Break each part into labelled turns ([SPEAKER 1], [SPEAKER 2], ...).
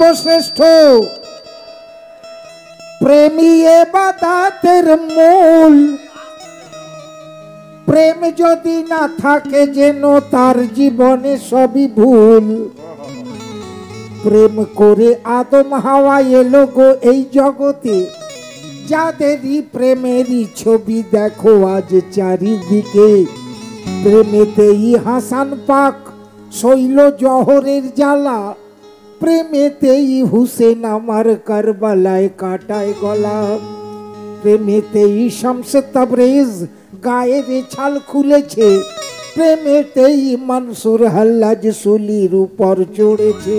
[SPEAKER 1] সর্বশ্রেষ্ঠ প্রেমী এ বাদাতের মূল। প্রেম যদি না থাকে যেন তার জীবনে সবই ভুল। প্রেম করে আদম হাওয়া এলো গো এই জগতে, যাদেরই প্রেমেরই ছবি দেখো আজ চারিদিকে। প্রেমেতেই হাসান পাক শৈল জহরের জ্বালা, প্রেমেতেই হুসেন আমার কারবালায় কাটায় গলা। প্রেমেতেই শামসে তাবরেজ গায়ের ছাল খুলেছে, প্রেমেতেই মনসুর হাল্লাজ সুলির উপর চড়েছে।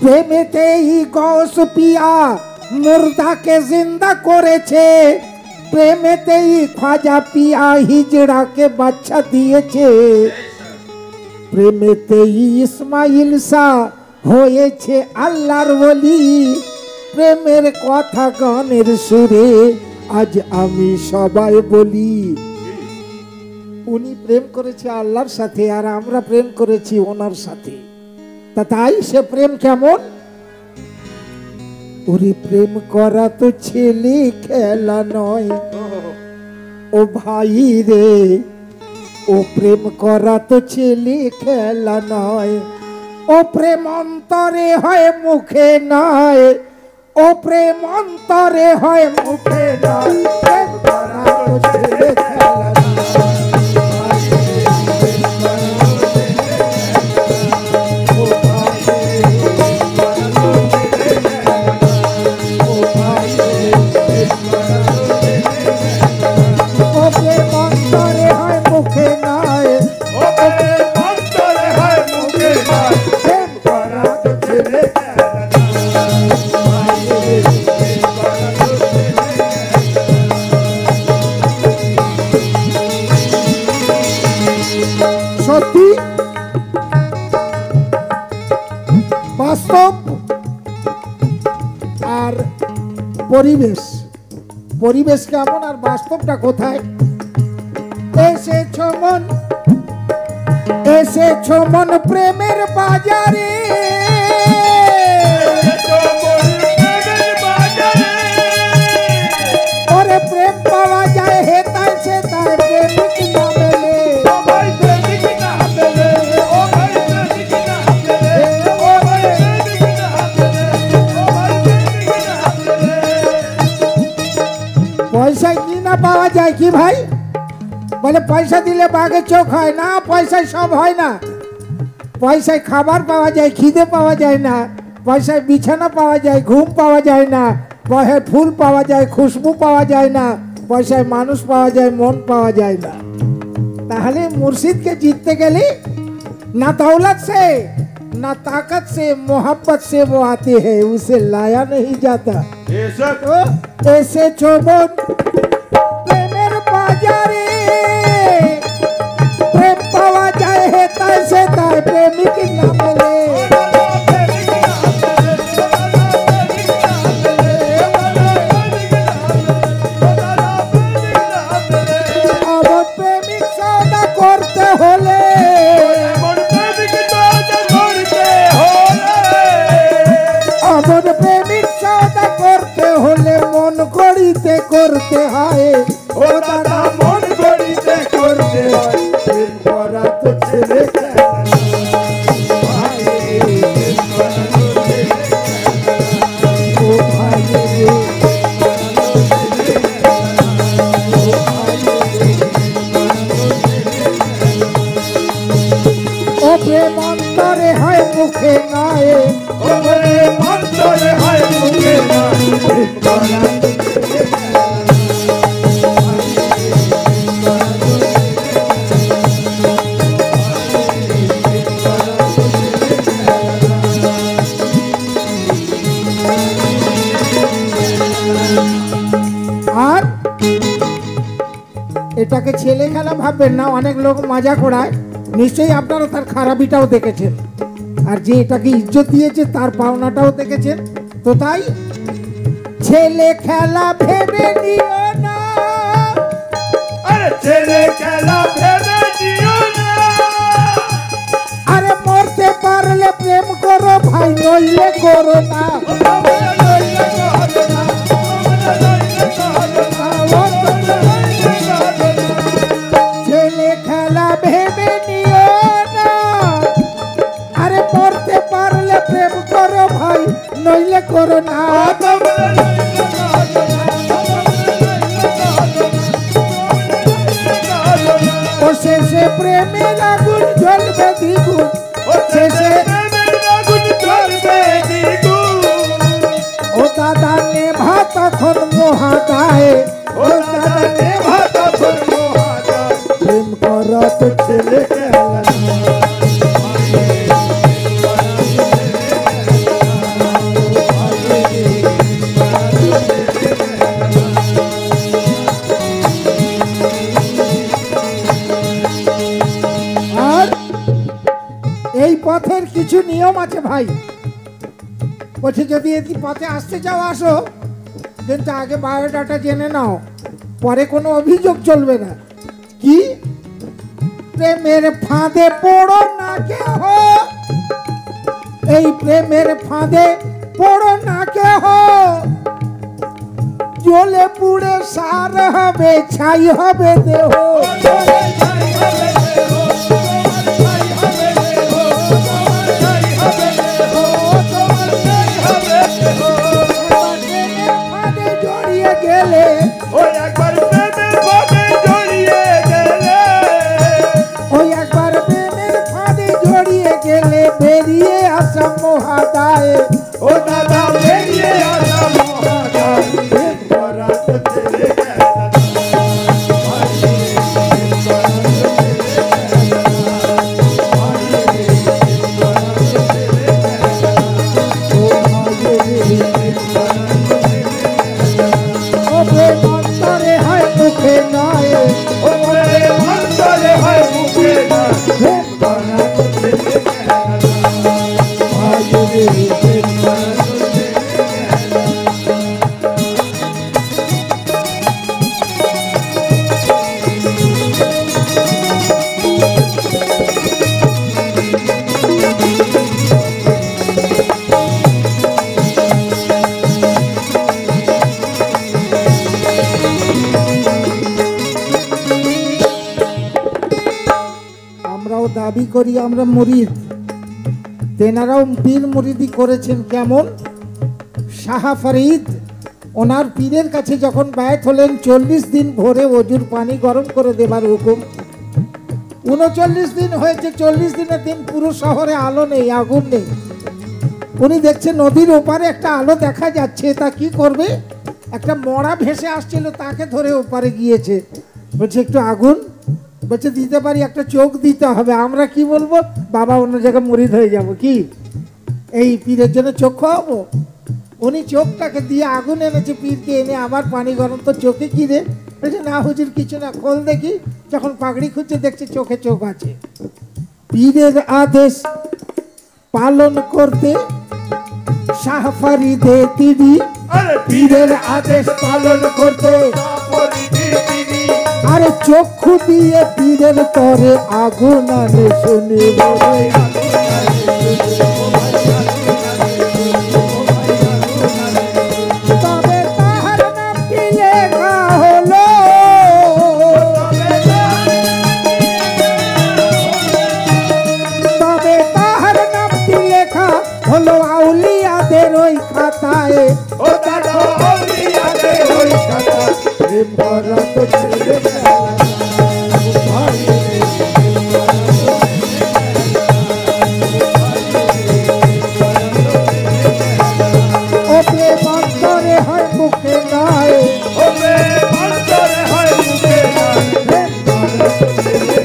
[SPEAKER 1] প্রেমেতেই গৌস পিয়া মুর্দাকে জিন্দা করেছে, প্রেমেতেই খ্বাজা পিয়া হিজড়াকে বাচ্চা দিয়েছে। প্রেমেতেই ইসমাইল শাহ হয়েছে আল্লাহর ওলি, প্রেমের কথা গানের সুরে আজ আমি সবাই বলি। উনি প্রেম করেছে আল্লাহর সাথে আর আমরা প্রেম করেছি ওনার সাথে, তা তাই সে প্রেম কেমন? ওরে প্রেম করা তো ছেলে খেলা নয় ও ভাই রে, ও প্রেম করা তো ছেলে খেলা নয়। ও প্রেম অন্তরে হয় মুখে নয়, ও প্রেম অন্তরে হয় মুখে নয়। প্রেম করা তো ছেলে খেলা নয়। সত্যি বাস্তব আর পরিবেশ, পরিবেশ কেমন আর বাস্তবটা কোথায়? এসেছো মন প্রেমের বাজারে, ওরে প্রেম পাওয়া যায় হেতায় সেতায়, প্রেমিক না মেলে। পয়সায় কি না পাওয়া যায় কি ভাই? বলে পয়সা দিলে বাঘের চোখ হয় না, পয়সায় সব হয় না। পয়সায় খাবার পাওয়া যায়, খিদে পাওয়া যায় না। পয়সায় বিছানা পাওয়া যায়, ঘুম পাওয়া যায় না। পয়সায় ফুল পাওয়া যায়, খুশবু পাওয়া যায় না। পয়সায় মানুষ পাওয়া যায়, মন পাওয়া যায় না। তাহলে মুর্শিদকে জিততে গেলে ना दौलत से ना ताकत से मोहब्बत से वो आते हैं, उसे लाया नहीं जाता। ऐसे चोबन प्रेमेर बाजारे प्रेम पावा जाए है तैसे ताए प्रेमिक ना मिले। अब प्रेमिक सौदा करते होले করিতে করতে হয় ও দাদা, মন করিতে করতে হয়। প্রেম করা তো ছেলে ও প্রেম অন্তরে হয় মুখে নয়, ও প্রেম অন্তরে হয় মুখে নয়। আর এটাকে ছেলে খেলা ভাববেন না, অনেক লোক মজা করায়, নিশ্চয়ই আপনারা তার খারাপিটাও দেখেছেন। আর যে এটাকে ইজ্জত দিয়েছে তার পাওনাটাও দেখেছেন। তো তাই ছেলে খেলা ভেবে নিও না, আরে ছেলে খেলা ভেবে নিও না। আরে মরতে পারলে প্রেম করো ভাই, নইলে না ও শেষে প্রেমের আগুন জ্বলবে দ্বিগুণ শেষে ও দাদা নেভা তখন মহাদায় ও দাদা নেভা তখন মহাদায় প্রেম করত ছেলে আর এই পথের কিছু নিয়ম আছে ভাই বলছে যদি এই পথে আসতে চাও আসো কিন্তু আগে বায়োডাটা জেনে নাও পরে কোনো অভিযোগ চলবে না কি প্রেমের ফাঁদে পড়ো না কেহ এই প্রেমের ফাঁদে পড়ো না কেহ জ্বলে পুড়ে সার হবে ছাই হবে দেহ বেরিয়ে আসা মহাদায় ও দাদা বেরিয়ে আসা মহাদায় প্রেম করাত ছেলে ও প্রেম অন্তরে হয় মুখে নয় ও প্রেম অন্তরে হয় মুখে নয় প্রেম করাত ছেলে আমরাও দাবি করি আমরা মুরিদ তেনারাও পীর মুরিদি করেছেন কেমন শাহ ফরিদ ওনার পীরের কাছে যখন ব্যয় হলেন 40 দিন ভরে অজুর পানি গরম করে দেবার হুকুম 39 দিন হয়েছে 40 দিনের দিন পুরো শহরে আলো নেই আগুন নেই উনি দেখছেন নদীর ওপারে একটা আলো দেখা যাচ্ছে তা কি করবে একটা মড়া ভেসে আসছিল তাকে ধরে ওপারে গিয়েছে বলছে একটু আগুন বলছে দিতে পারি একটা চোখ দিতে হবে আমরা কি বলবো বাবা অন্য জায়গায় মুরিদ হয়ে যাব কি এই পীরের জন্য চোখ খাওয়াবো উনি চোখটাকে দিয়ে আগুন এনেছে পীরকে এনে আবার পানি গরম তো চোখে কি রে বলছে না হুজুর কিছু না খোল দেখি যখন পাগড়ি খুঁজছে দেখছে চোখে চোখ আছে পীরের আদেশ পালন করতে শাহ ফরিদে তিনি পীরের আদেশ পালন করতে আরে চক্ষু দিয়ে পীরের তরে আগুন আনে শুনি তবে তাহার নামটি লেখা হলো তবে তাহার নামটি লেখা হলো আউলিয়াদের ওই খাতায় ও দেখো আউলিয়াদের ওই খাতায় প্রেম করত ছেলে ও প্রেম অন্তরে হয় মুখে নয় ও প্রেম অন্তরে হয় মুখে নয় প্রেম করত ছেলে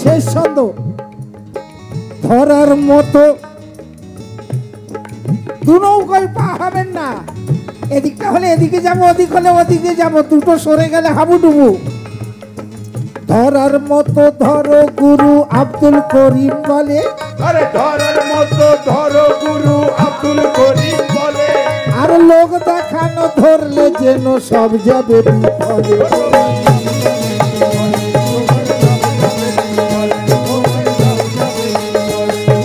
[SPEAKER 1] শেষ ছন্দ ধরার মতো দু নৌকায় পা হবেন না এদিকটা হলে এদিকে যাবো ওদিক হলে ওদিকে যাবো দুটো সরে গেলে হাবুডুবু ধরার মতো ধরো গুরু আব্দুল করিম বলে
[SPEAKER 2] আরে ধরার মতো ধরো গুরু আব্দুল করিম বলে
[SPEAKER 1] আর লোক দেখানো ধরলে যেন সব যাবে বিফলে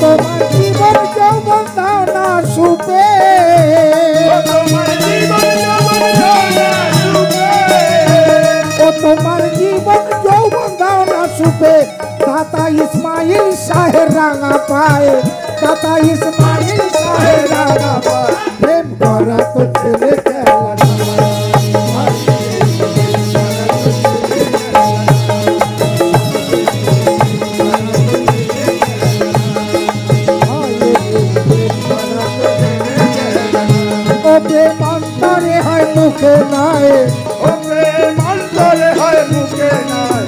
[SPEAKER 1] তোমার জীবন যৌবন দাও না সুপে
[SPEAKER 2] তোমার জীবন
[SPEAKER 1] ও তোমার জীবন যৌবন দাও না সুপে দাতা রাঙা পায়ে দাতা ইসমাইল সাহেব রাঙা পায়ে প্রেম করা তো ছেলে খেলা ও প্রেম অন্তরে হয় মুখে নয়
[SPEAKER 2] ও প্রেম অন্তরে হয় মুখে নাই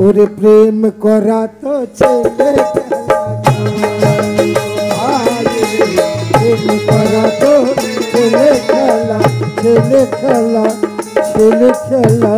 [SPEAKER 1] ওরে প্রেম করা তো ছেলে প্রেম করা তো ছেলে খেলা ছেলে খেলা ছেলে খেলা